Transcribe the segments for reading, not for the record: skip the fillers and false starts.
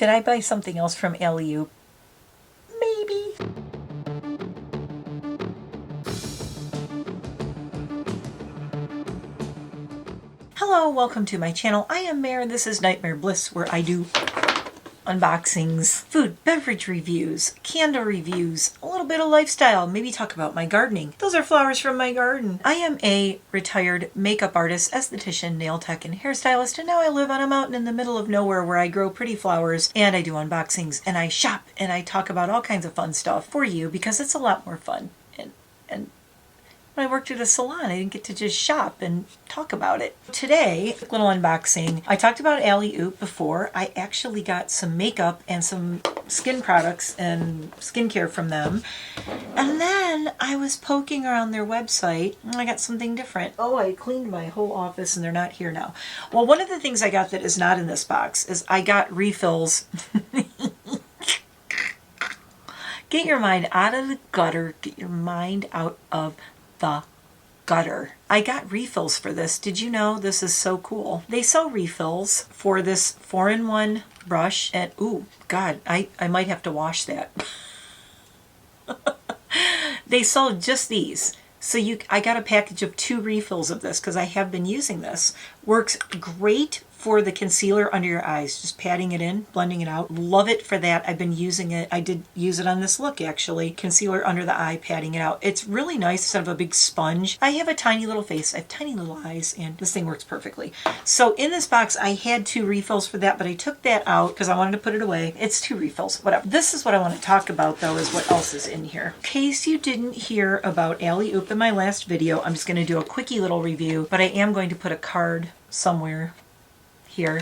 Did I buy something else from Alleyoop? Maybe. Hello, welcome to my channel. I am Mare, and this is NiteMare Bliss, where I do unboxings, food, beverage reviews, candle reviews, a little bit of lifestyle, maybe talk about my gardening. Those are flowers from my garden. I am a retired makeup artist, esthetician, nail tech, and hairstylist, and now I live on a mountain in the middle of nowhere where I grow pretty flowers, and I do unboxings, and I shop, and I talk about all kinds of fun stuff for you because it's a lot more fun. And when I worked at a salon, I didn't get to just shop and talk about it. Today, little unboxing. I talked about Alleyoop before. I actually got some makeup and some skin products and skincare from them. And then I was poking around their website and I got something different. Oh, I cleaned my whole office and they're not here now. Well, one of the things I got that is not in this box is I got refills. Get your mind out of the gutter. Get your mind out of the gutter. I got refills for this. Did you know this is so cool? They sell refills for this 4-in-1 brush and ooh, God, I might have to wash that. They sell just these. So I got a package of 2 refills of this because I have been using this. Works great for the concealer under your eyes, just patting it in, blending it out. Love it for that. I've been using it. I did use it on this look actually. Concealer under the eye, patting it out. It's really nice instead of a big sponge. I have a tiny little face. I have tiny little eyes and this thing works perfectly. So in this box, I had 2 refills for that, but I took that out because I wanted to put it away. It's 2 refills, whatever. This is what I want to talk about though, is what else is in here. In case you didn't hear about Alleyoop in my last video, I'm just going to do a quickie little review, but I am going to put a card somewhere here,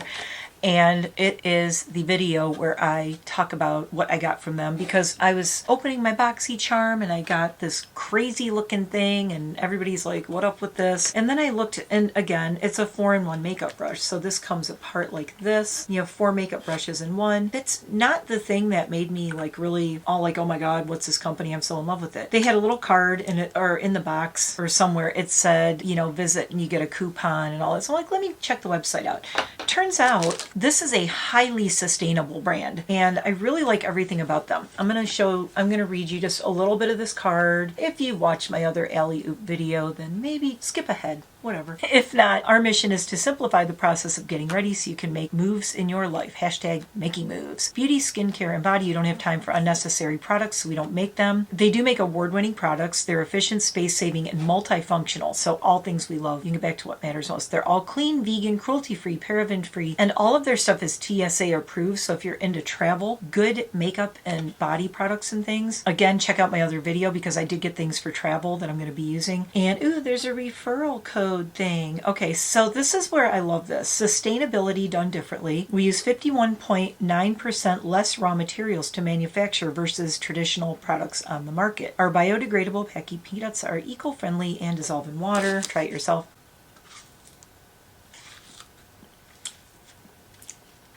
and it is the video where I talk about what I got from them because I was opening my BoxyCharm and I got this crazy looking thing and everybody's like, what up with this? And then I looked, and again, it's a 4-in-1 makeup brush, so this comes apart like this. You have 4 makeup brushes in one. That's not the thing that made me like really all like, oh my god, what's this company? I'm so in love with it. They had a little card in it, or in the box or somewhere it said, you know, visit and you get a coupon and all that. So I'm like, let me check the website out. Turns out this is a highly sustainable brand and I really like everything about them. I'm going to read you just a little bit of this card. If you watch my other Alleyoop video, then maybe skip ahead. Whatever. If not, our mission is to simplify the process of getting ready so you can make moves in your life. Hashtag making moves. Beauty, skincare, and body. You don't have time for unnecessary products, so we don't make them. They do make award-winning products. They're efficient, space-saving, and multifunctional. So all things we love. You can get back to what matters most. They're all clean, vegan, cruelty-free, paraben-free, and all of their stuff is TSA approved. So if you're into travel, good makeup and body products and things, again, check out my other video because I did get things for travel that I'm going to be using. And ooh, there's a referral code thing. Okay, so this is where I love this. Sustainability done differently. We use 51.9% less raw materials to manufacture versus traditional products on the market. Our biodegradable packing peanuts are eco-friendly and dissolve in water. Try it yourself.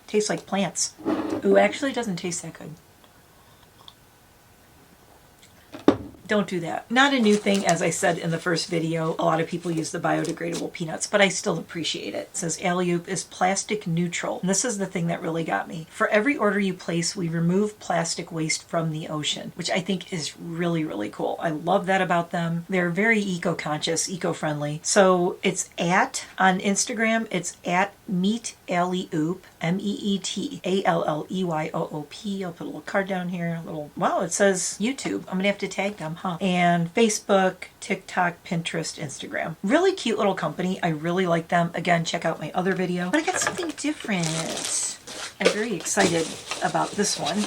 Tastes like plants. Ooh, actually it doesn't taste that good. Don't do that. Not a new thing, as I said in the first video. A lot of people use the biodegradable peanuts, but I still appreciate it. It says Alleyoop is plastic neutral. And this is the thing that really got me. For every order you place, we remove plastic waste from the ocean, which I think is really, really cool. I love that about them. They're very eco-conscious, eco-friendly. So it's on Instagram, it's at Meet Alleyoop, MEETALLEYOOP. I'll put a little card down here. Wow, it says YouTube. I'm gonna have to tag them, huh? And Facebook, TikTok, Pinterest, Instagram. Really cute little company. I really like them. Again, check out my other video. But I got something different. I'm very excited about this one.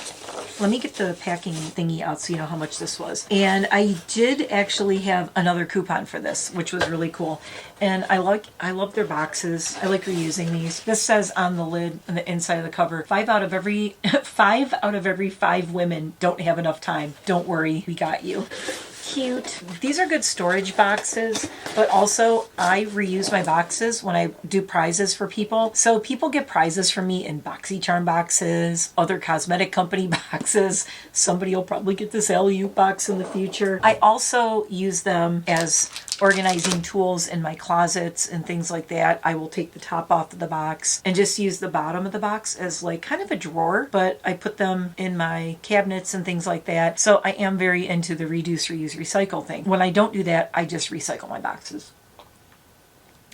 Let me get the packing thingy out so you know how much this was. And I did actually have another coupon for this, which was really cool. And I love their boxes. I like reusing these. This says on the lid, on the inside of the cover, 5 out of every 5 women don't have enough time. Don't worry, we got you. cute. These are good storage boxes, but also I reuse my boxes when I do prizes for people. So people get prizes from me in BoxyCharm boxes, other cosmetic company boxes. Somebody will probably get this Alleyoop box in the future. I also use them as organizing tools in my closets and things like that. I will take the top off of the box and just use the bottom of the box as like kind of a drawer, but I put them in my cabinets and things like that. So I am very into the reduce, reuse, recycle thing. When I don't do that, I just recycle my boxes.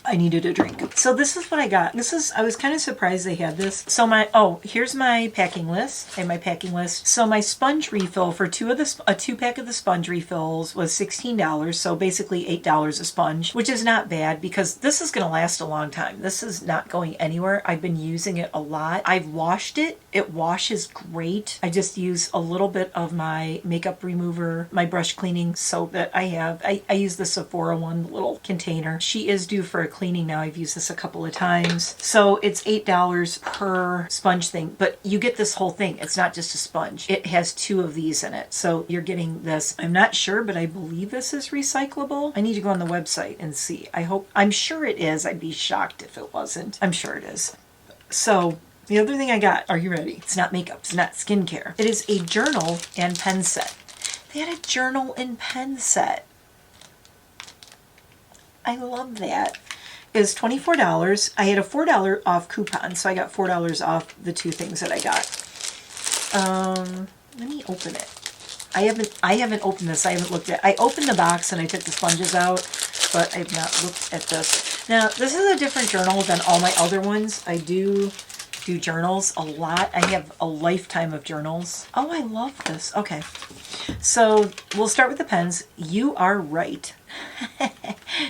I needed a drink. So this is what I got. I was kind of surprised they had this. So here's my packing list. I have my packing list. So my sponge refill for a 2-pack of the sponge refills was $16. So basically $8 a sponge, which is not bad because this is going to last a long time. This is not going anywhere. I've been using it a lot. I've washed it. It washes great. I just use a little bit of my makeup remover, my brush cleaning soap that I have. I use the Sephora one, the little container. She is due for a cleaning now. I've used this a couple of times. So it's $8 per sponge thing, but you get this whole thing. It's not just a sponge. It has 2 of these in it. So you're getting this. I'm not sure, but I believe this is recyclable. I need to go on the website and see. I'm sure it is. I'd be shocked if it wasn't. I'm sure it is. So the other thing I got, are you ready? It's not makeup. It's not skincare. It is a journal and pen set. They had a journal and pen set. I love that. Is $24. I had a $4 off coupon, so I got $4 off the 2 things that I got. Let me open it. I haven't opened this. I haven't looked at. I opened the box and I took the sponges out, but I've not looked at this. Now, this is a different journal than all my other ones. I do journals a lot. I have a lifetime of journals. Oh, I love this. Okay. So we'll start with the pens. You are right.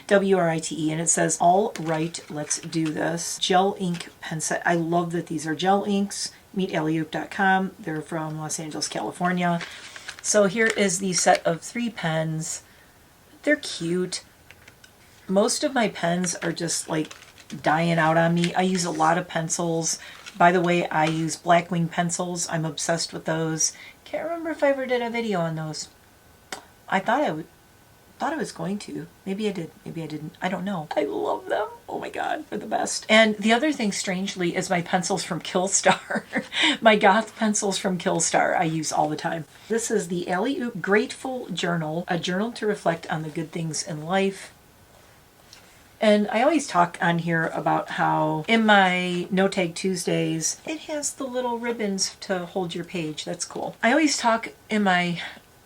WRITE, and it says, all right, let's do this. Gel ink pen set. I love that these are gel inks. Meet Alleyoop.com. They're from Los Angeles, California. So here is the set of 3 pens. They're cute. Most of my pens are just like dying out on me. I use a lot of pencils. By the way, I use Blackwing pencils. I'm obsessed with those. Can't remember if I ever did a video on those. I thought I was going to. Maybe I did. Maybe I didn't. I don't know. I love them. Oh my God, they're the best. And the other thing, strangely, is my pencils from Killstar. My goth pencils from Killstar I use all the time. This is the Alleyoop Grateful Journal, a journal to reflect on the good things in life. And I always talk on here about how in my No Tag Tuesdays, it has the little ribbons to hold your page. That's cool. I always talk in my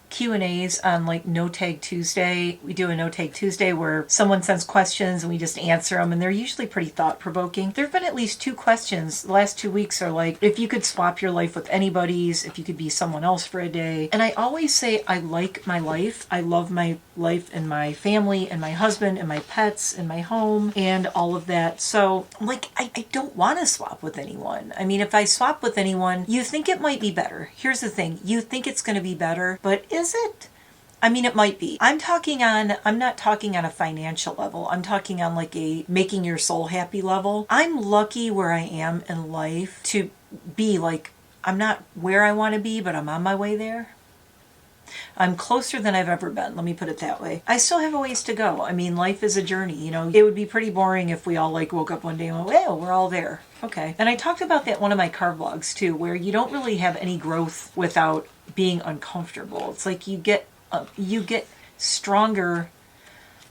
Q&As on like No Tag Tuesday. We do a No Tag Tuesday where someone sends questions and we just answer them, and they're usually pretty thought-provoking. There have been at least 2 questions. The last 2 weeks are like, if you could swap your life with anybody's, if you could be someone else for a day. And I always say I like my life. I love my life and my family and my husband and my pets and my home and all of that. So like, I don't want to swap with anyone. I mean, if I swap with anyone, you think it might be better. Here's the thing. You think it's going to be better, but is it? I mean, it might be. I'm not talking on a financial level. I'm talking on like a making your soul happy level. I'm lucky where I am in life to be like, I'm not where I want to be, but I'm on my way there. I'm closer than I've ever been. Let me put it that way. I still have a ways to go. I mean, life is a journey, you know. It would be pretty boring if we all like woke up one day and went, well, we're all there. Okay. And I talked about that in one of my car vlogs too, where you don't really have any growth without being uncomfortable. It's like you get stronger.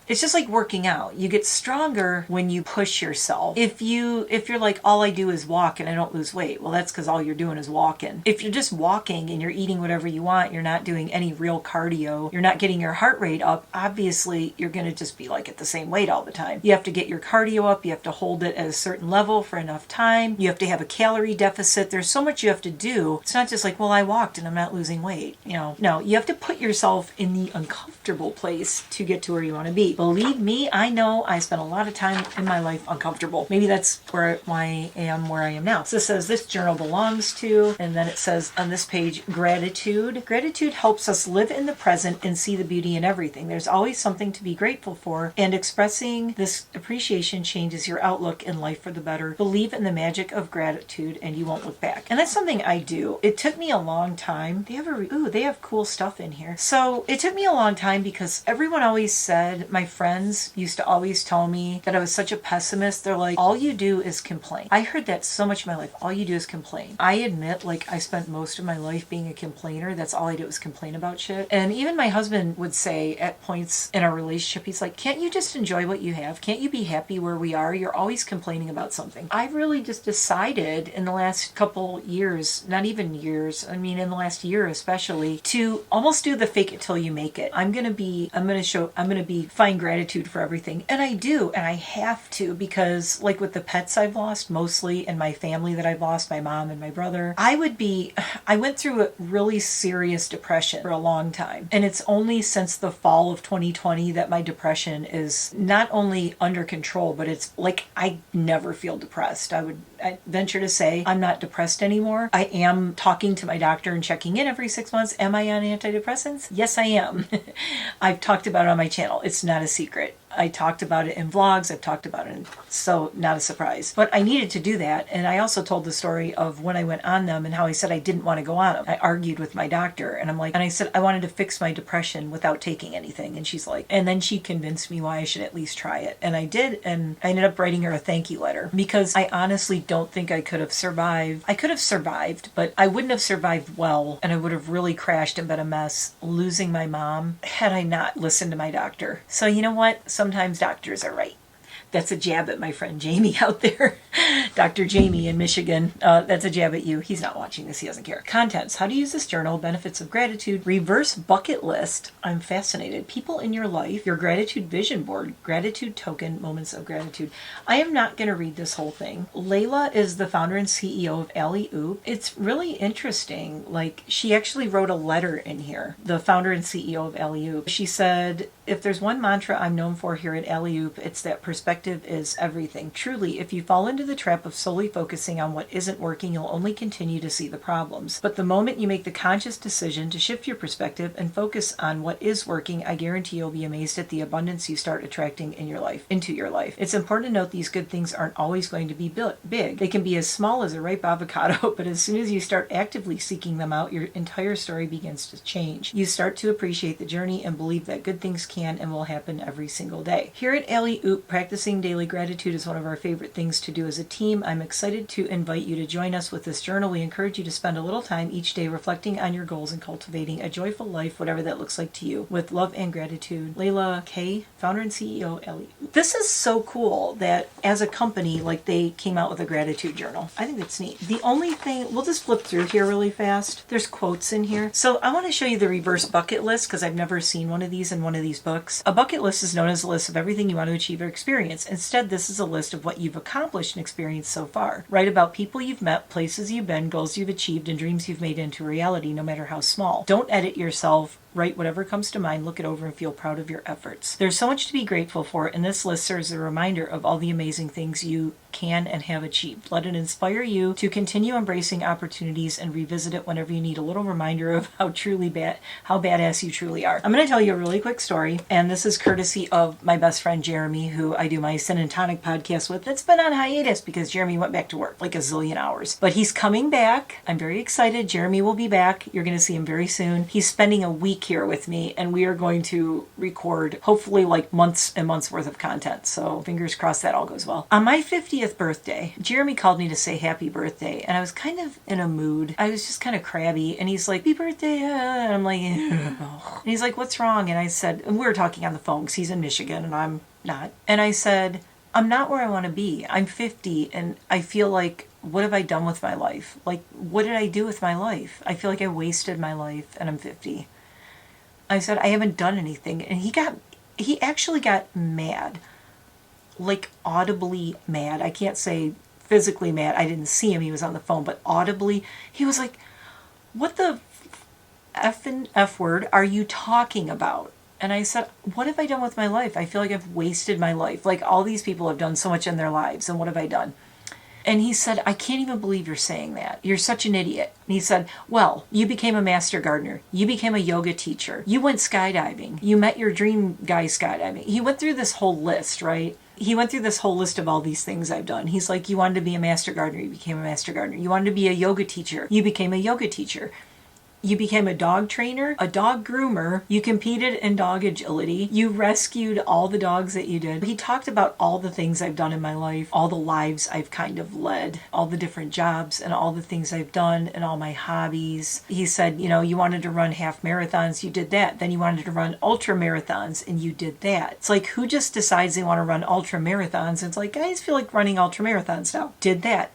It's just like working out. You get stronger when you push yourself. If you're like, all I do is walk and I don't lose weight, well, that's because all you're doing is walking. If you're just walking and you're eating whatever you want, you're not doing any real cardio, you're not getting your heart rate up, obviously you're going to just be like at the same weight all the time. You have to get your cardio up. You have to hold it at a certain level for enough time. You have to have a calorie deficit. There's so much you have to do. It's not just like, well, I walked and I'm not losing weight. You know, no, you have to put yourself in the uncomfortable place to get to where you want to be. Believe me, I know I spent a lot of time in my life uncomfortable. Maybe that's why I am where I am now. So it says this journal belongs to, and then it says on this page, gratitude. Gratitude helps us live in the present and see the beauty in everything. There's always something to be grateful for, and expressing this appreciation changes your outlook in life for the better. Believe in the magic of gratitude and you won't look back. And that's something I do. It took me a long time. They have cool stuff in here. So it took me a long time because everyone always said, my friends used to always tell me that I was such a pessimist. They're like, all you do is complain. I heard that so much in my life. All you do is complain. I admit, like, I spent most of my life being a complainer. That's all I did was complain about shit. And even my husband would say at points in our relationship, he's like, can't you just enjoy what you have? Can't you be happy where we are? You're always complaining about something. I really just decided in the last couple years, not even years, I mean in the last year especially, to almost do the fake it till you make it. I'm gonna be find gratitude for everything. And I do, and I have to, because like with the pets I've lost mostly, and my family that I've lost, my mom and my brother, I went through a really serious depression for a long time. And it's only since the fall of 2020 that my depression is not only under control, but it's like I never feel depressed. I venture to say I'm not depressed anymore. I am talking to my doctor and checking in every 6 months. Am I on antidepressants? Yes, I am. I've talked about it on my channel. It's not a secret. I talked about it in vlogs. I've talked about it, so not a surprise. But I needed to do that. And I also told the story of when I went on them and how I said I didn't want to go on them. I argued with my doctor and I said I wanted to fix my depression without taking anything. And she's like, and then she convinced me why I should at least try it. And I did. And I ended up writing her a thank you letter because I honestly don't think I could have survived. I could have survived, but I wouldn't have survived well. And I would have really crashed and been a mess losing my mom had I not listened to my doctor. So you know what? Sometimes doctors are right. That's a jab at my friend Jamie out there. Dr. Jamie in Michigan. That's a jab at you. He's not watching this. He doesn't care. Contents. How to use this journal. Benefits of gratitude. Reverse bucket list. I'm fascinated. People in your life. Your gratitude vision board. Gratitude token. Moments of gratitude. I am not going to read this whole thing. Layla is the founder and CEO of Alleyoop. It's really interesting. Like, she actually wrote a letter in here. The founder and CEO of Alleyoop. She said, if there's one mantra I'm known for here at Alleyoop, it's that perspective is everything. Truly, if you fall into the trap of solely focusing on what isn't working, you'll only continue to see the problems. But the moment you make the conscious decision to shift your perspective and focus on what is working, I guarantee you'll be amazed at the abundance you start attracting into your life. It's important to note these good things aren't always going to be big. They can be as small as a ripe avocado, but as soon as you start actively seeking them out, your entire story begins to change. You start to appreciate the journey and believe that good things can and will happen every single day. Here at Alleyoop, practicing daily gratitude is one of our favorite things to do as a team. I'm excited to invite you to join us with this journal. We encourage you to spend a little time each day reflecting on your goals and cultivating a joyful life, whatever that looks like to you. With love and gratitude, Layla K., founder and CEO, Alleyoop. This is so cool that as a company, like, they came out with a gratitude journal. I think that's neat. The only thing, we'll just flip through here really fast. There's quotes in here. So I want to show you the reverse bucket list because I've never seen one of these in one of these books. A bucket list is known as a list of everything you want to achieve or experience. Instead, this is a list of what you've accomplished and experienced so far. Write about people you've met, places you've been, goals you've achieved, and dreams you've made into reality, no matter how small. Don't edit yourself. Write whatever comes to mind, look it over, and feel proud of your efforts. There's so much to be grateful for, and this list serves as a reminder of all the amazing things you can and have achieved. Let it inspire you to continue embracing opportunities and revisit it whenever you need a little reminder of how badass you truly are. I'm going to tell you a really quick story, and this is courtesy of my best friend Jeremy, who I do my Sin and Tonic podcast with. That's been on hiatus because Jeremy went back to work like a zillion hours. But he's coming back. I'm very excited. Jeremy will be back. You're going to see him very soon. He's spending a week here with me, and we are going to record hopefully like months and months worth of content. So fingers crossed that all goes well. On my 50th birthday, Jeremy called me to say happy birthday, and I was kind of in a mood. I was just kind of crabby, and he's like, happy birthday, and I'm like, ugh. And he's like, what's wrong? And I said, and we were talking on the phone because he's in Michigan and I'm not. And I said, I'm not where I want to be. I'm 50 and I feel like, what have I done with my life? Like, what did I do with my life? I feel like I wasted my life and I'm 50. I said, I haven't done anything. And he actually got mad, like audibly mad. I can't say physically mad. I didn't see him. He was on the phone, but audibly, he was like, what the effing F word are you talking about? And I said, what have I done with my life? I feel like I've wasted my life. Like all these people have done so much in their lives, and what have I done? And he said, I can't even believe you're saying that. You're such an idiot. And he said, well, you became a master gardener. You became a yoga teacher. You went skydiving. You met your dream guy skydiving. He went through this whole list, right? He went through this whole list of all these things I've done. He's like, you wanted to be a master gardener. You became a master gardener. You wanted to be a yoga teacher. You became a yoga teacher. You became a dog trainer, a dog groomer. You competed in dog agility. You rescued all the dogs that you did. He talked about all the things I've done in my life, all the lives I've kind of led, all the different jobs and all the things I've done and all my hobbies. He said, you know, you wanted to run half marathons, you did that. Then you wanted to run ultra marathons and you did that. It's like, who just decides they want to run ultra marathons? And it's like, I just feel like running ultra marathons now. Did that.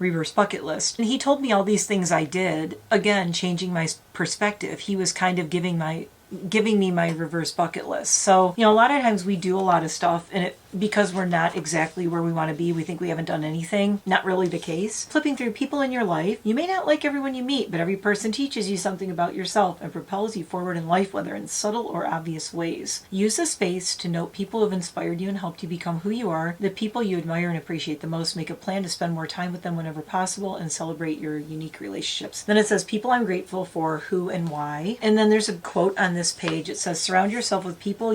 Reverse bucket list. And he told me all these things I did, again, changing my perspective. He was kind of giving me my reverse bucket list. So, you know, a lot of times we do a lot of stuff and because we're not exactly where we want to be, we think we haven't done anything. Not really the case. Flipping through people in your life, you may not like everyone you meet, but every person teaches you something about yourself and propels you forward in life, whether in subtle or obvious ways. Use the space to note people who have inspired you and helped you become who you are. The people you admire and appreciate the most, make a plan to spend more time with them whenever possible and celebrate your unique relationships. Then it says, people I'm grateful for, who and why. And then there's a quote on this page. It says, surround yourself with people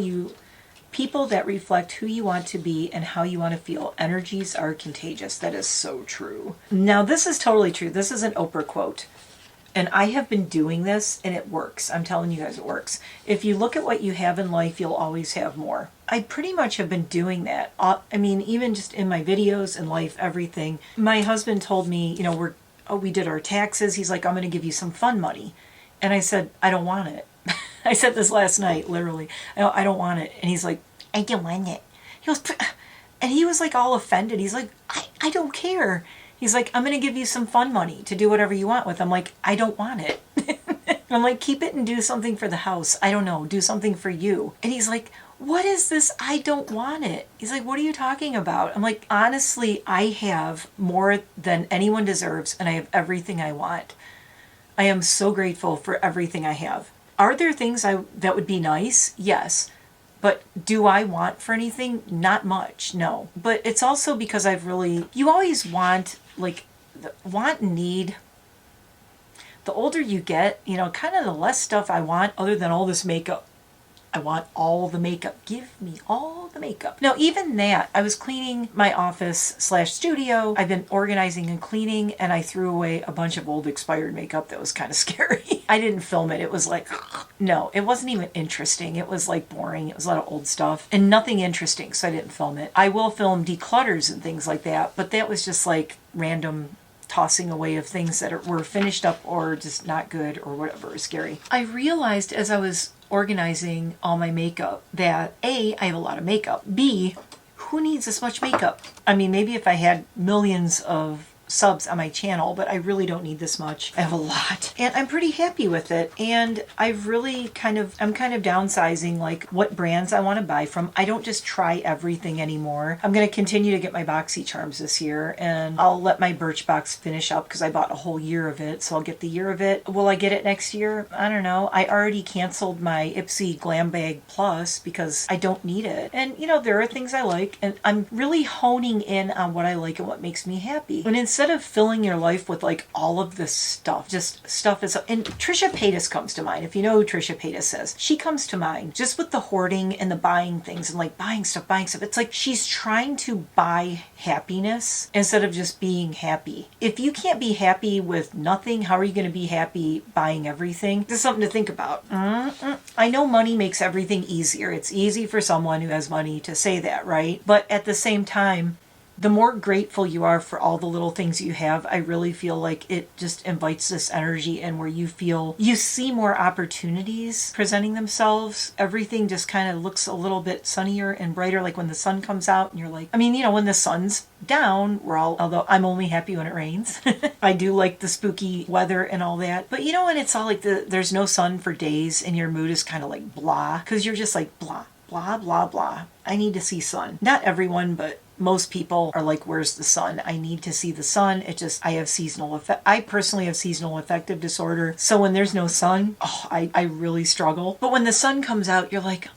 that reflect who you want to be and how you want to feel. Energies are contagious. That is so true. Now, this is totally true. This is an Oprah quote. And I have been doing this and it works. I'm telling you guys, it works. If you look at what you have in life, you'll always have more. I pretty much have been doing that. I mean, even just in my videos and life, everything. My husband told me, you know, we did our taxes. He's like, I'm going to give you some fun money. And I said, I don't want it. I said this last night, literally. I don't want it. And he's like, I don't want it. He was like all offended. He's like, I don't care. He's like, I'm going to give you some fun money to do whatever you want with. I'm like, I don't want it. I'm like, keep it and do something for the house. I don't know, do something for you. And he's like, what is this? I don't want it. He's like, what are you talking about? I'm like, honestly, I have more than anyone deserves and I have everything I want. I am so grateful for everything I have. Are there things that would be nice? Yes. But do I want for anything? Not much, no. But it's also because you always want, want and need. The older you get, you know, kind of the less stuff I want other than all this makeup. I want all the makeup. Give me all the makeup. Now, even that, I was cleaning my office/studio. I've been organizing and cleaning, and I threw away a bunch of old expired makeup that was kind of scary. I didn't film it. It was like, no, it wasn't even interesting. It was like boring. It was a lot of old stuff and nothing interesting, so I didn't film it. I will film declutters and things like that, but that was just like random tossing away of things that were finished up or just not good or whatever, scary. I realized as I was organizing all my makeup that A, I have a lot of makeup. B, who needs this much makeup? I mean, maybe if I had millions of subs on my channel, but I really don't need this much. I have a lot and I'm pretty happy with it. And I'm kind of downsizing like what brands I want to buy from. I don't just try everything anymore. I'm going to continue to get my BoxyCharms this year and I'll let my Birchbox finish up because I bought a whole year of it. So I'll get the year of it. Will I get it next year? I don't know. I already canceled my Ipsy Glam Bag Plus because I don't need it. And you know, there are things I like and I'm really honing in on what I like and what makes me happy. And instead of filling your life with like all of this stuff, just stuff is, and Trisha Paytas comes to mind. If you know who Trisha Paytas is, she comes to mind just with the hoarding and the buying things and like buying stuff. It's like she's trying to buy happiness instead of just being happy. If you can't be happy with nothing, how are you going to be happy buying everything? This is something to think about. I know money makes everything easier. It's easy for someone who has money to say that, right? But at the same time, the more grateful you are for all the little things you have, I really feel like it just invites this energy in where you feel you see more opportunities presenting themselves. Everything just kind of looks a little bit sunnier and brighter, like when the sun comes out and you're like, I mean, you know, when the sun's down, although I'm only happy when it rains. I do like the spooky weather and all that. But you know, when it's all like there's no sun for days and your mood is kind of like blah, because you're just like blah, blah, blah, blah. I need to see sun. Not everyone, but most people are like, where's the sun? I need to see the sun. I have seasonal effect. I personally have seasonal affective disorder. So when there's no sun, I really struggle. But when the sun comes out, you're like,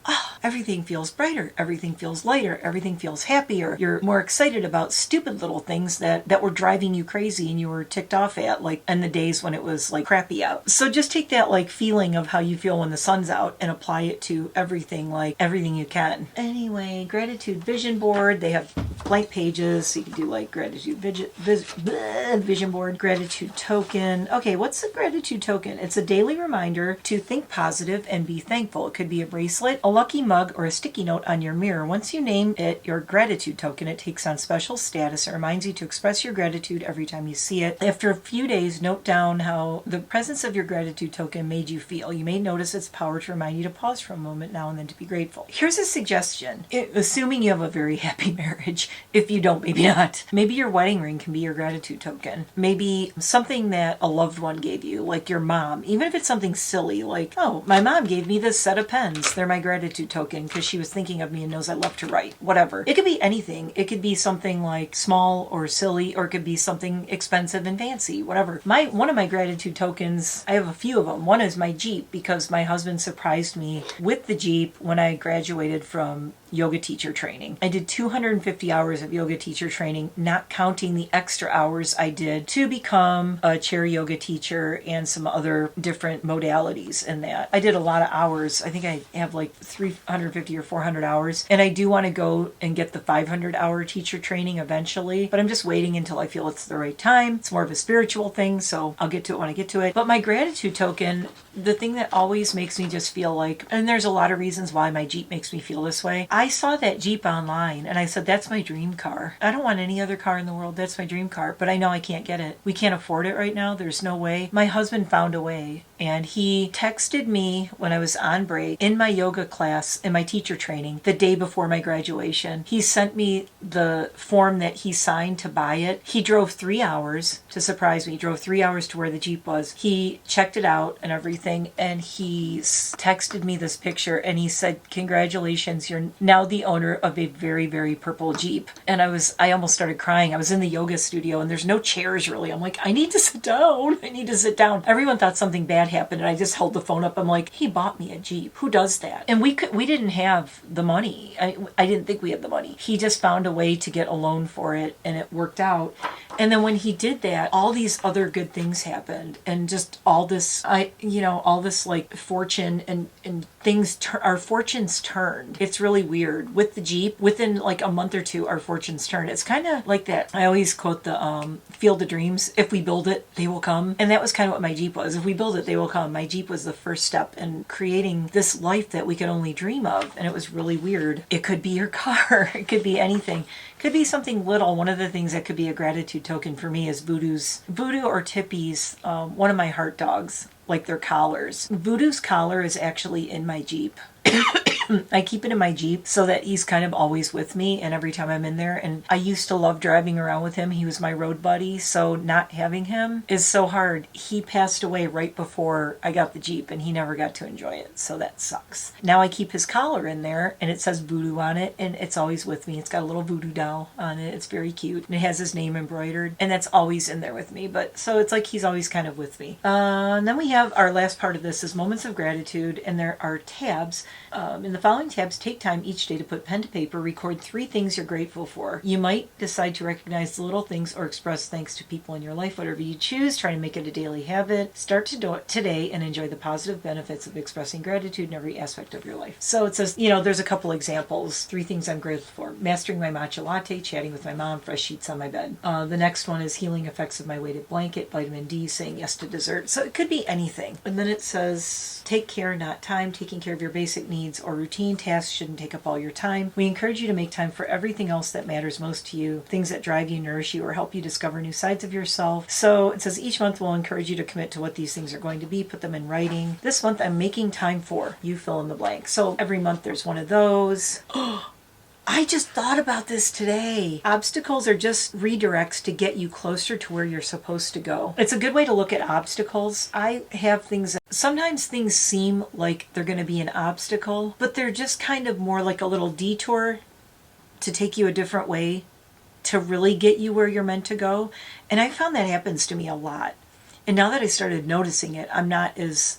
everything feels brighter. Everything feels lighter. Everything feels happier. You're more excited about stupid little things that were driving you crazy and you were ticked off at, like in the days when it was like crappy out. So just take that like feeling of how you feel when the sun's out and apply it to everything, like everything you can. Anyway, gratitude vision board. They have blank pages, so you can do like gratitude vision board, gratitude token. Okay, what's the gratitude token? It's a daily reminder to think positive and be thankful. It could be a bracelet, a lucky mug, or a sticky note on your mirror. Once you name it your gratitude token, it takes on special status. It reminds you to express your gratitude every time you see it. After a few days, note down how the presence of your gratitude token made you feel. You may notice its power to remind you to pause for a moment now and then to be grateful. Here's a suggestion. Assuming you have a very happy marriage. If you don't, maybe not. Maybe your wedding ring can be your gratitude token. Maybe something that a loved one gave you, like your mom. Even if it's something silly, like, oh, my mom gave me this set of pens. They're my gratitude token because she was thinking of me and knows I love to write. Whatever. It could be anything. It could be something like small or silly, or it could be something expensive and fancy. Whatever. One of my gratitude tokens, I have a few of them. One is my Jeep, because my husband surprised me with the Jeep when I graduated from yoga teacher training. I did 250 hours of yoga teacher training, not counting the extra hours I did to become a chair yoga teacher and some other different modalities in that. I did a lot of hours. I think I have like 350 or 400 hours, and I do want to go and get the 500-hour teacher training eventually, but I'm just waiting until I feel it's the right time. It's more of a spiritual thing, so I'll get to it when I get to it. But my gratitude token, the thing that always makes me just feel like, and there's a lot of reasons why my Jeep makes me feel this way. I saw that Jeep online and I said, that's my dream car. I don't want any other car in the world. That's my dream car, but I know I can't get it. We can't afford it right now. There's no way. My husband found a way, and he texted me when I was on break in my yoga class in my teacher training the day before my graduation. He sent me the form that he signed to buy it. He drove 3 hours to surprise me. He drove 3 hours to where the Jeep was. He checked it out and everything, and he texted me this picture and he said, congratulations, you're now the owner of a very, very purple Jeep. And I almost started crying. I was in the yoga studio and there's no chairs really. I'm like, I need to sit down. I need to sit down. Everyone thought something bad happened and I just held the phone up. I'm like, he bought me a Jeep. Who does that? And we didn't have the money. I didn't think we had the money. He just found a way to get a loan for it and it worked out. And then when he did that, all these other good things happened, and just all this, all this like fortune and things, our fortunes turned. It's really weird. With the Jeep, within like a month or two, our fortunes turned. It's kind of like that. I always quote the Field of Dreams. If we build it, they will come. And that was kind of what my Jeep was. If we build it, they will come. My Jeep was the first step in creating this life that we could only dream of. And it was really weird. It could be your car. It could be anything. Could be something little. One of the things that could be a gratitude token for me is Voodoo or Tippy's, one of my heart dogs, like their collars. Voodoo's collar is actually in my Jeep. I keep it in my Jeep so that he's kind of always with me and every time I'm in there. And I used to love driving around with him. He was my road buddy. So not having him is so hard. He passed away right before I got the Jeep and he never got to enjoy it. So that sucks. Now I keep his collar in there and it says Voodoo on it and it's always with me. It's got a little voodoo doll on it. It's very cute. And it has his name embroidered and that's always in there with me. But so it's like he's always kind of with me. And then we have our last part of this is moments of gratitude, and there are tabs. In the following tabs, take time each day to put pen to paper, record 3 things you're grateful for. You might decide to recognize the little things or express thanks to people in your life, whatever you choose. Try to make it a daily habit. Start to do it today and enjoy the positive benefits of expressing gratitude in every aspect of your life. So it says, there's a couple examples. 3 things I'm grateful for. Mastering my matcha latte, chatting with my mom, fresh sheets on my bed. The next one is healing effects of my weighted blanket, vitamin D, saying yes to dessert. So it could be anything. And then it says, take care, not time, taking care of your basic needs or routine tasks shouldn't take up all your time. We encourage you to make time for everything else that matters most to you, things that drive you, nourish you, or help you discover new sides of yourself. So it says each month we'll encourage you to commit to what these things are going to be, put them in writing. This month I'm making time for, you fill in the blank. So every month there's one of those. I just thought about this today. Obstacles are just redirects to get you closer to where you're supposed to go. It's a good way to look at obstacles. I have things, sometimes things seem like they're going to be an obstacle, but they're just kind of more like a little detour to take you a different way to really get you where you're meant to go. And I found that happens to me a lot. And now that I started noticing it, I'm not as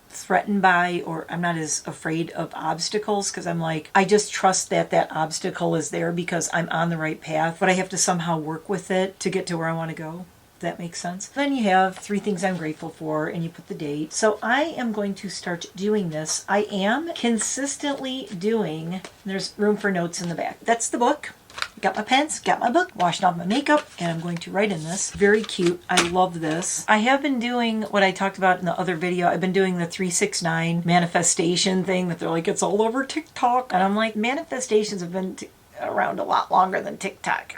threatened by, or I'm not as afraid of obstacles, because I'm like, I just trust that that obstacle is there because I'm on the right path, but I have to somehow work with it to get to where I want to go. That makes sense. Then you have 3 things I'm grateful for, and you put the date. So I am going to start doing this. I am consistently doing, there's room for notes in the back. That's the book. Got my pens, got my book, washed off my makeup, and I'm going to write in this. Very cute. I love this. I have been doing what I talked about in the other video. I've been doing the 369 manifestation thing that they're like, it's all over TikTok. And I'm like, manifestations have been around a lot longer than TikTok.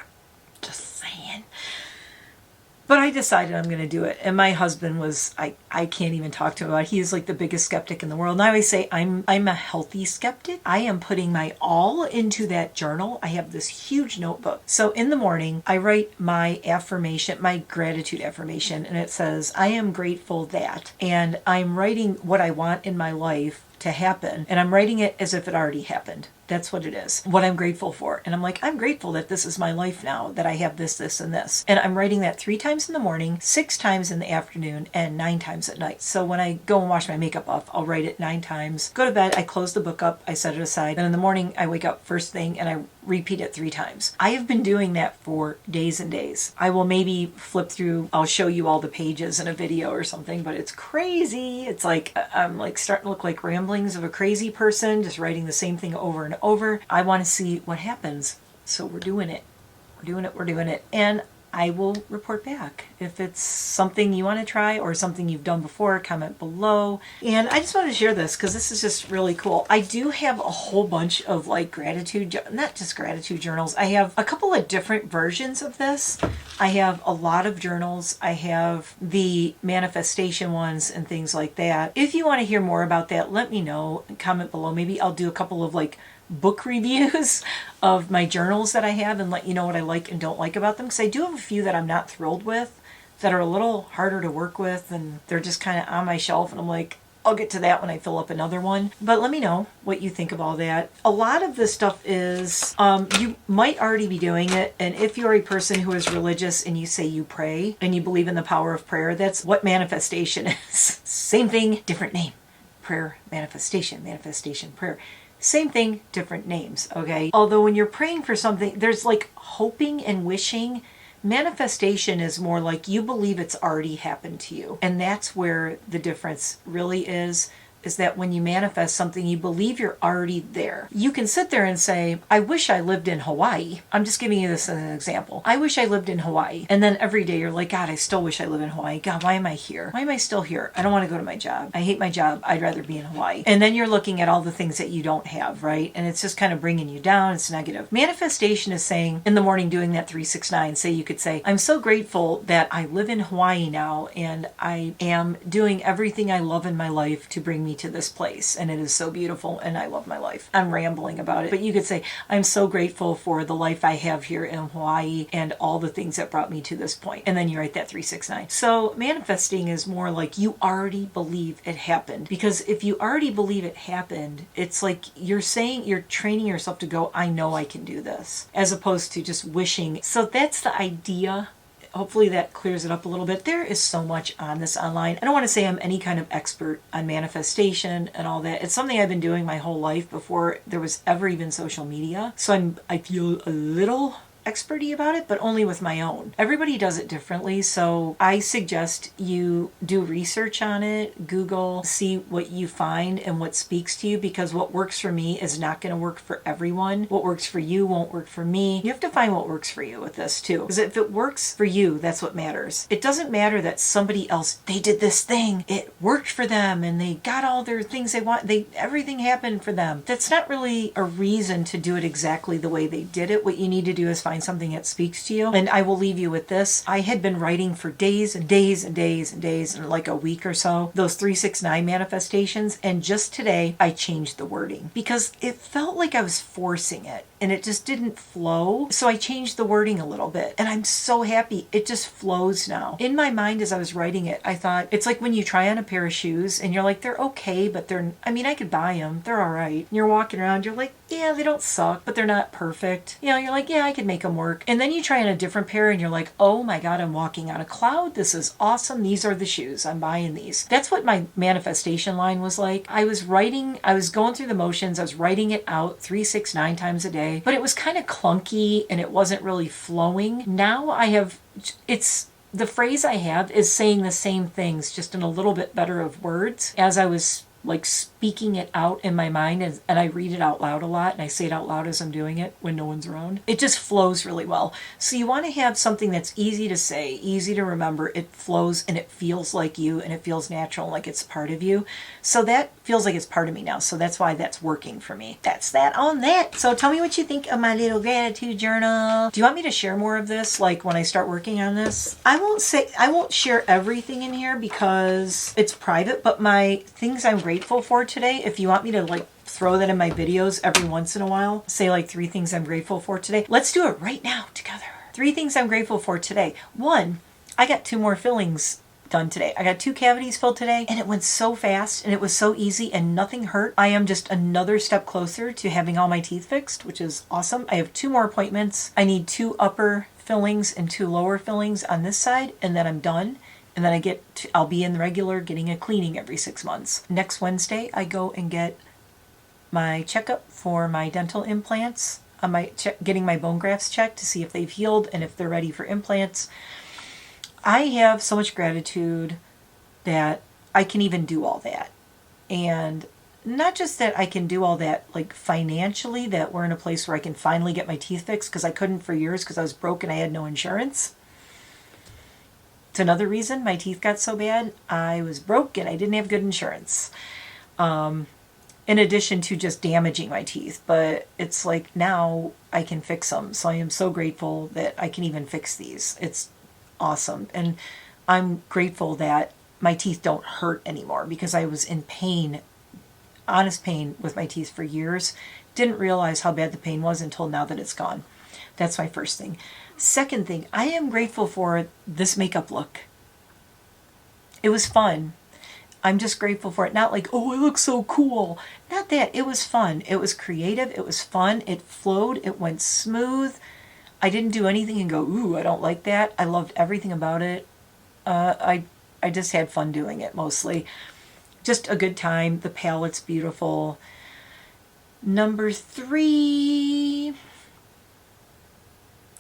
Just saying. But I decided I'm going to do it. And my husband was, I can't even talk to him about it. He's like the biggest skeptic in the world. And I always say I'm a healthy skeptic. I am putting my all into that journal. I have this huge notebook. So in the morning, I write my affirmation, my gratitude affirmation. And it says, I am grateful that. And I'm writing what I want in my life to happen. And I'm writing it as if it already happened. That's what it is. What I'm grateful for. And I'm like, I'm grateful that this is my life now, that I have this, this, and this. And I'm writing that 3 times in the morning, 6 times in the afternoon, and 9 times at night. So when I go and wash my makeup off, I'll write it 9 times. Go to bed, I close the book up, I set it aside. Then in the morning, I wake up first thing and I repeat it 3 times. I have been doing that for days and days. I will maybe flip through, I'll show you all the pages in a video or something, but it's crazy. It's like, I'm like starting to look like ramblings of a crazy person, just writing the same thing over and over. I want to see what happens. So we're doing it. We're doing it. And I will report back. If it's something you want to try or something you've done before, comment below. And I just wanted to share this because this is just really cool. I do have a whole bunch of like gratitude, not just gratitude journals. I have a couple of different versions of this. I have a lot of journals. I have the manifestation ones and things like that. If you want to hear more about that, let me know. Comment below. Maybe I'll do a couple of like book reviews of my journals that I have and let you know what I like and don't like about them, because I do have a few that I'm not thrilled with, that are a little harder to work with, and they're just kind of on my shelf, and I'm like, I'll get to that when I fill up another one. But let me know what you think of all that. A lot of this stuff is, you might already be doing it, and if you're a person who is religious and you say you pray and you believe in the power of prayer, that's what manifestation is. Same thing, different name. Prayer, manifestation, prayer. Same thing, different names, okay? Although when you're praying for something, there's like hoping and wishing. Manifestation is more like you believe it's already happened to you. And that's where the difference really is that when you manifest something, you believe you're already there. You can sit there and say, I wish I lived in Hawaii. I'm just giving you this as an example. I wish I lived in Hawaii. And then every day you're like, God, I still wish I lived in Hawaii. God, why am I here? Why am I still here? I don't want to go to my job. I hate my job. I'd rather be in Hawaii. And then you're looking at all the things that you don't have, right? And it's just kind of bringing you down. It's negative. Manifestation is saying in the morning doing that 369, say you could say, I'm so grateful that I live in Hawaii now and I am doing everything I love in my life to bring me to this place, and it is so beautiful and I love my life. I'm rambling about it, but you could say, I'm so grateful for the life I have here in Hawaii and all the things that brought me to this point. And then you write that 369. So manifesting is more like you already believe it happened, because if you already believe it happened, it's like you're saying, you're training yourself to go, I know I can do this, as opposed to just wishing. So that's the idea. Hopefully that clears it up a little bit. There is so much on this online. I don't want to say I'm any kind of expert on manifestation and all that. It's something I've been doing my whole life before there was ever even social media. So I feel a little experty about it, but only with my own. Everybody does it differently, so I suggest you do research on it, Google, see what you find and what speaks to you, because what works for me is not going to work for everyone. What works for you won't work for me. You have to find what works for you with this too, because if it works for you, that's what matters. It doesn't matter that somebody else, they did this thing, it worked for them and they got all their things they want, everything happened for them. That's not really a reason to do it exactly the way they did it. What you need to do is find something that speaks to you. And I will leave you with this. I had been writing for days and days and days and days, and like a week or so, those 369 manifestations. And just today, I changed the wording because it felt like I was forcing it and it just didn't flow. So I changed the wording a little bit and I'm so happy. It just flows now. In my mind, as I was writing it, I thought it's like when you try on a pair of shoes and you're like, they're okay, but I could buy them. They're all right. And you're walking around, you're like, yeah, they don't suck, but they're not perfect. You know, you're like, yeah, I could make them work. And then you try on a different pair and you're like, oh my God, I'm walking on a cloud. This is awesome. These are the shoes. I'm buying these. That's what my manifestation line was like. I was going through the motions. I was writing it out 3, 6, 9 times a day, but it was kind of clunky and it wasn't really flowing. Now the phrase I have is saying the same things, just in a little bit better of words as I was like speaking it out in my mind, and I read it out loud a lot, and I say it out loud as I'm doing it when no one's around. It just flows really well. So you want to have something that's easy to say, easy to remember. It flows and it feels like you, and it feels natural, like it's part of you. So that feels like it's part of me now. So that's why that's working for me. That's that on that. So tell me what you think of my little gratitude journal. Do you want me to share more of this, like when I start working on this? I won't share everything in here because it's private, but my things I'm grateful for today, if you want me to like throw that in my videos every once in a while, say like 3 things I'm grateful for today. Let's do it right now together. 3 things I'm grateful for today. 1, I got 2 more fillings done today. I got 2 cavities filled today and it went so fast and it was so easy and nothing hurt. I am just another step closer to having all my teeth fixed, which is awesome. I have 2 more appointments. I need 2 upper fillings and 2 lower fillings on this side, and then I'm done. And then I'll be in the regular getting a cleaning every 6 months. Next Wednesday, I go and get my checkup for my dental implants. Getting my bone grafts checked to see if they've healed and if they're ready for implants. I have so much gratitude that I can even do all that. And not just that I can do all that like financially, that we're in a place where I can finally get my teeth fixed, because I couldn't for years because I was broke and I had no insurance. It's another reason my teeth got so bad. I was broke and I didn't have good insurance. In addition to just damaging my teeth. But it's like now I can fix them. So I am so grateful that I can even fix these. It's awesome. And I'm grateful that my teeth don't hurt anymore, because I was in pain, honest pain with my teeth for years. Didn't realize how bad the pain was until now that it's gone. That's my first thing. Second thing, I am grateful for this makeup look. It was fun. I'm just grateful for it. Not like, oh, I look so cool. Not that. It was fun. It was creative. It was fun. It flowed. It went smooth. I didn't do anything and go, ooh, I don't like that. I loved everything about it. I just had fun doing it mostly. Just a good time. The palette's beautiful. Number 3...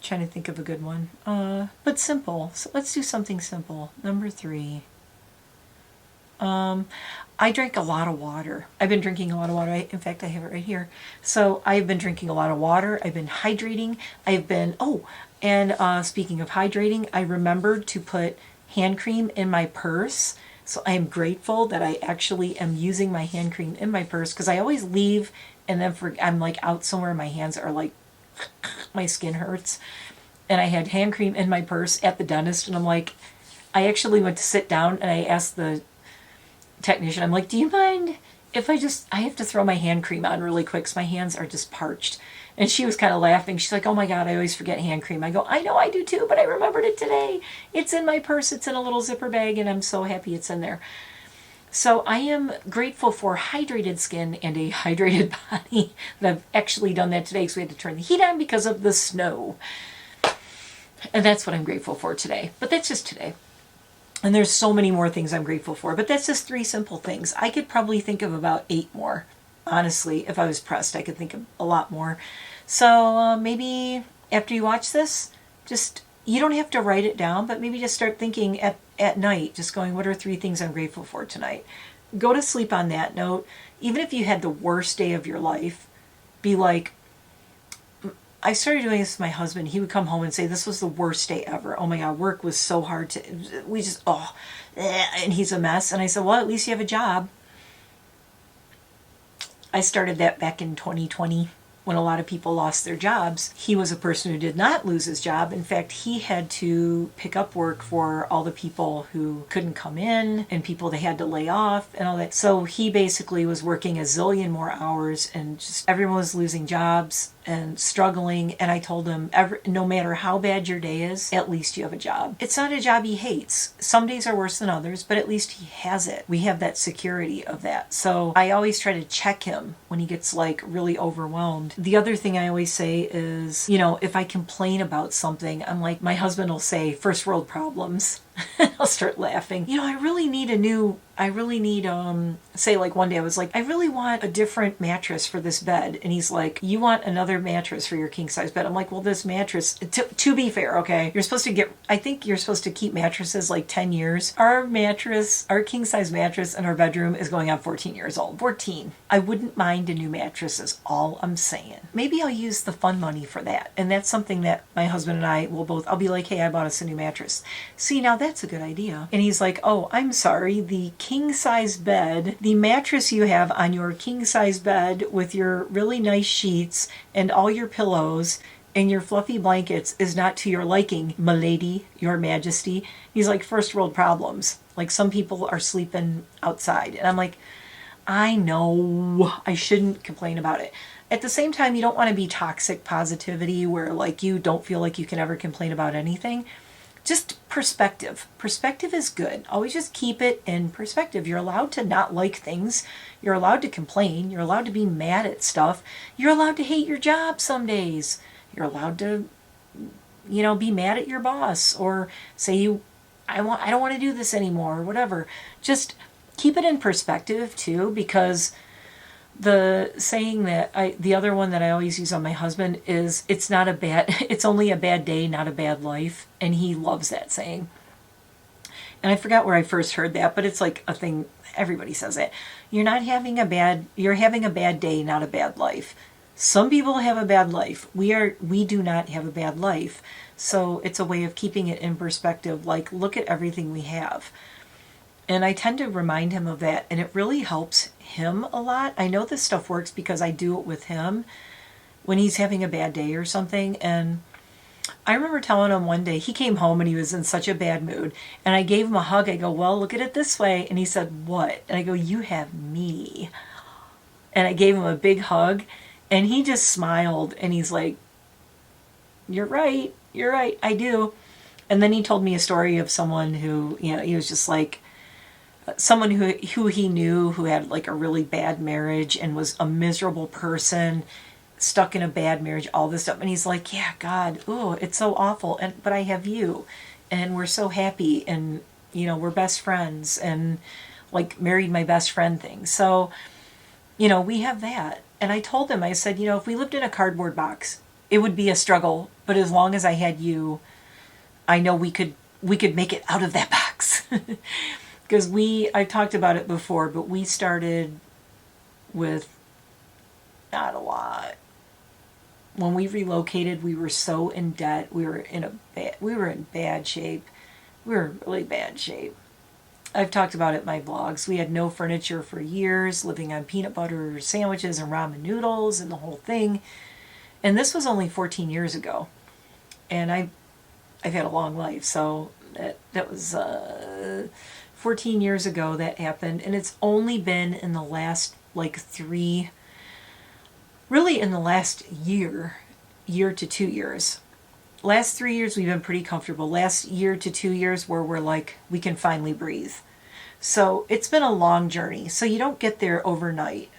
trying to think of a good one, but simple. So let's do something simple. Number 3. I drank a lot of water. I've been drinking a lot of water. In fact, I have it right here. So I've been drinking a lot of water. I've been hydrating. Speaking of hydrating, I remembered to put hand cream in my purse. So I am grateful that I actually am using my hand cream in my purse, because I always leave and then I'm like out somewhere and my hands are like, my skin hurts. And I had hand cream in my purse at the dentist, and I'm like, I actually went to sit down and I asked the technician, I'm like, do you mind if I have to throw my hand cream on really quick because my hands are just parched. And she was kind of laughing. She's like, oh my God, I always forget hand cream. I go, I know I do too, but I remembered it today. It's in my purse. It's in a little zipper bag, and I'm so happy it's in there. So I am grateful for hydrated skin and a hydrated body. And I've actually done that today because we had to turn the heat on because of the snow. And that's what I'm grateful for today. But that's just today. And there's so many more things I'm grateful for. But that's just 3 simple things. I could probably think of about 8 more. Honestly, if I was pressed, I could think of a lot more. So maybe after you watch this, you don't have to write it down, but maybe just start thinking at night, just going, what are 3 things I'm grateful for tonight? Go to sleep on that note. Even if you had the worst day of your life, be like, I started doing this with my husband. He would come home and say, this was the worst day ever. Oh my God, work was so hard and he's a mess. And I said, well, at least you have a job. I started that back in 2020 when a lot of people lost their jobs. He was a person who did not lose his job. In fact, he had to pick up work for all the people who couldn't come in and people they had to lay off and all that. So he basically was working a zillion more hours, and just everyone was losing jobs. and struggling. And I told him, no matter how bad your day is, at least you have a job. It's not a job he hates. Some days are worse than others, but at least he has it. We have that security of that. So I always try to check him when he gets like really overwhelmed. The other thing I always say is, you know, if I complain about something, I'm like, my husband will say, first world problems. I'll start laughing. You know, say like one day I was like, I really want a different mattress for this bed. And he's like, you want another mattress for your king size bed? I'm like, well, this mattress, to be fair, okay, I think you're supposed to keep mattresses like 10 years. Our king size mattress in our bedroom is going on 14 years old. 14. I wouldn't mind a new mattress is all I'm saying. Maybe I'll use the fund money for that. And that's something that my husband and I will both, I'll be like, hey, I bought us a new mattress. See, now that's a good idea. And he's like, oh, I'm sorry, the king size bed, the mattress you have on your king size bed with your really nice sheets and all your pillows and your fluffy blankets is not to your liking, milady, your majesty. He's like, first world problems. Like, some people are sleeping outside. And I'm like, I know I shouldn't complain about it. At the same time, you don't want to be toxic positivity where like you don't feel like you can ever complain about anything. Just perspective. Perspective is good. Always just keep it in perspective. You're allowed to not like things. You're allowed to complain. You're allowed to be mad at stuff. You're allowed to hate your job some days. You're allowed to, you know, be mad at your boss or say I don't want to do this anymore or whatever. Just keep it in perspective too, because the saying the other one that I always use on my husband is, it's only a bad day, not a bad life. And he loves that saying. And I forgot where I first heard that, but it's like a thing, everybody says it. You're having a bad day, not a bad life. Some people have a bad life. We do not have a bad life. So it's a way of keeping it in perspective, like, look at everything we have. And I tend to remind him of that, and it really helps him a lot. I know this stuff works because I do it with him when he's having a bad day or something. And I remember telling him one day, he came home and he was in such a bad mood. And I gave him a hug. I go, well, look at it this way. And he said, what? And I go, you have me. And I gave him a big hug. And he just smiled. And he's like, you're right. You're right. I do. And then he told me a story of someone who, you know, he was just like, someone who he knew who had like a really bad marriage and was a miserable person, stuck in a bad marriage, all this stuff. And he's like, yeah, God, oh, it's so awful. But I have you, and we're so happy, and, you know, we're best friends, and like married my best friend thing. So, you know, we have that. And I told him, I said, you know, if we lived in a cardboard box, it would be a struggle. But as long as I had you, I know we could make it out of that box. Because I've talked about it before, but we started with not a lot. When we relocated, we were so in debt. We were in bad shape. We were in really bad shape. I've talked about it in my blogs. We had no furniture for years, living on peanut butter sandwiches and ramen noodles and the whole thing. And this was only 14 years ago. And I've had a long life, so that was 14 years ago that happened. And it's only been in the last in the last year to 2 years. Last 3 years we've been pretty comfortable. Last year to 2 years where we're like, we can finally breathe. So it's been a long journey. So you don't get there overnight.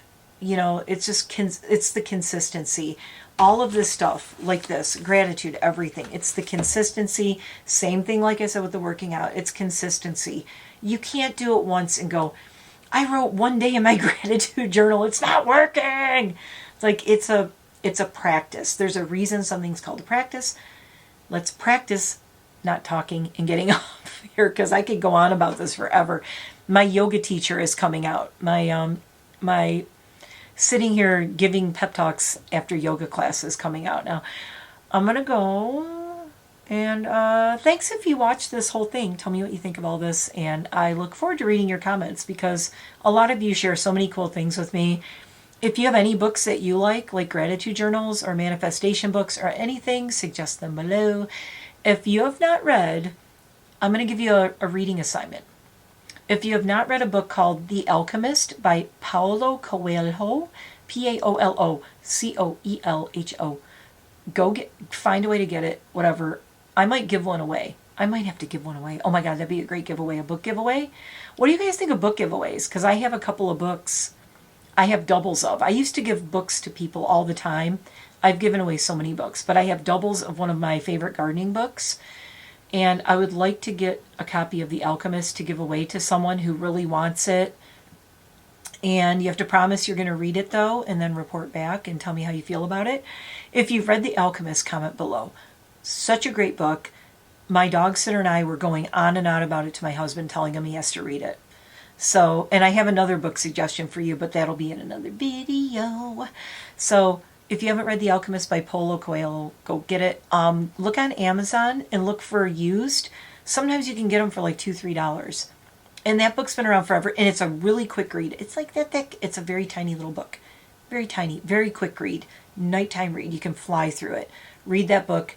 You know, it's just, it's the consistency. All of this stuff like this, gratitude, everything. It's the consistency. Same thing like I said with the working out. It's consistency. You can't do it once and go, I wrote one day in my gratitude journal, it's not working. It's like, it's a practice. There's a reason something's called a practice. Let's practice not talking and getting off here, because I could go on about this forever. My yoga teacher is coming out. My sitting here giving pep talks after yoga class is coming out now. I'm gonna go, and thanks if you watch this whole thing. Tell me what you think of all this, and I look forward to reading your comments, because a lot of you share so many cool things with me. If you have any books that you like gratitude journals or manifestation books or anything, suggest them below. If you have not read, I'm going to give you a reading assignment. If you have not read a book called The Alchemist by Paulo Coelho, PAOLOCOELHO. Find a way to get it, whatever. I might give one away. I might have to give one away. Oh my God, that'd be a great giveaway, a book giveaway. What do you guys think of book giveaways? Because I have a couple of books I have doubles of. I used to give books to people all the time. I've given away so many books, but I have doubles of one of my favorite gardening books. And I would like to get a copy of The Alchemist to give away to someone who really wants it. And you have to promise you're going to read it, though, and then report back and tell me how you feel about it. If you've read The Alchemist, comment below. Such a great book. My dog sitter and I were going on and on about it to my husband, telling him he has to read it. So, and I have another book suggestion for you, but that'll be in another video. So, if you haven't read The Alchemist by Paulo Coelho, go get it. Look on Amazon and look for used. Sometimes you can get them for like $2, $3. And that book's been around forever, and it's a really quick read. It's like that thick. It's a very tiny little book. Very tiny, very quick read. Nighttime read. You can fly through it. Read that book.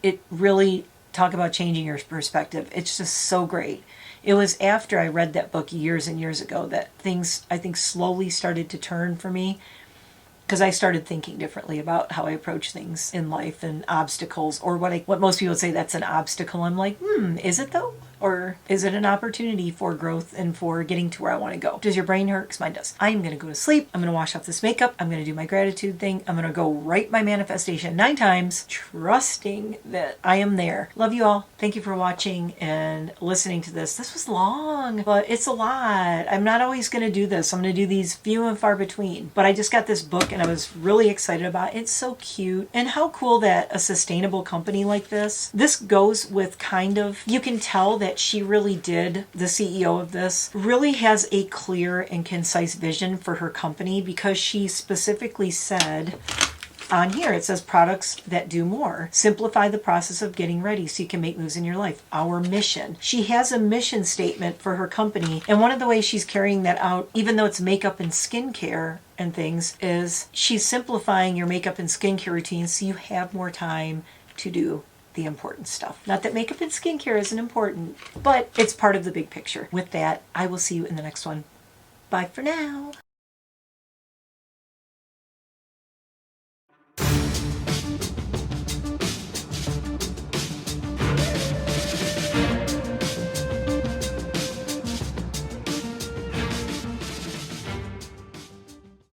It really, talk about changing your perspective. It's just so great. It was after I read that book years and years ago that things, I think, slowly started to turn for me, because I started thinking differently about how I approach things in life and obstacles, or what most people would say that's an obstacle. I'm like, is it though? Or is it an opportunity for growth and for getting to where I want to go? Does your brain hurt? Because mine does. I am going to go to sleep. I'm going to wash off this makeup. I'm going to do my gratitude thing. I'm going to go write my manifestation 9 times, trusting that I am there. Love you all. Thank you for watching and listening to this. This was long, but it's a lot. I'm not always going to do this. I'm going to do these few and far between. But I just got this book and I was really excited about it. It's so cute. And how cool that a sustainable company like this goes with kind of, you can tell that she really did, the CEO of this, really has a clear and concise vision for her company, because she specifically said on here, it says products that do more. Simplify the process of getting ready so you can make moves in your life. Our mission. She has a mission statement for her company. And one of the ways she's carrying that out, even though it's makeup and skincare and things, is she's simplifying your makeup and skincare routines so you have more time to do the important stuff. Not that makeup and skincare isn't important, but it's part of the big picture. With that, I will see you in the next one. Bye for now.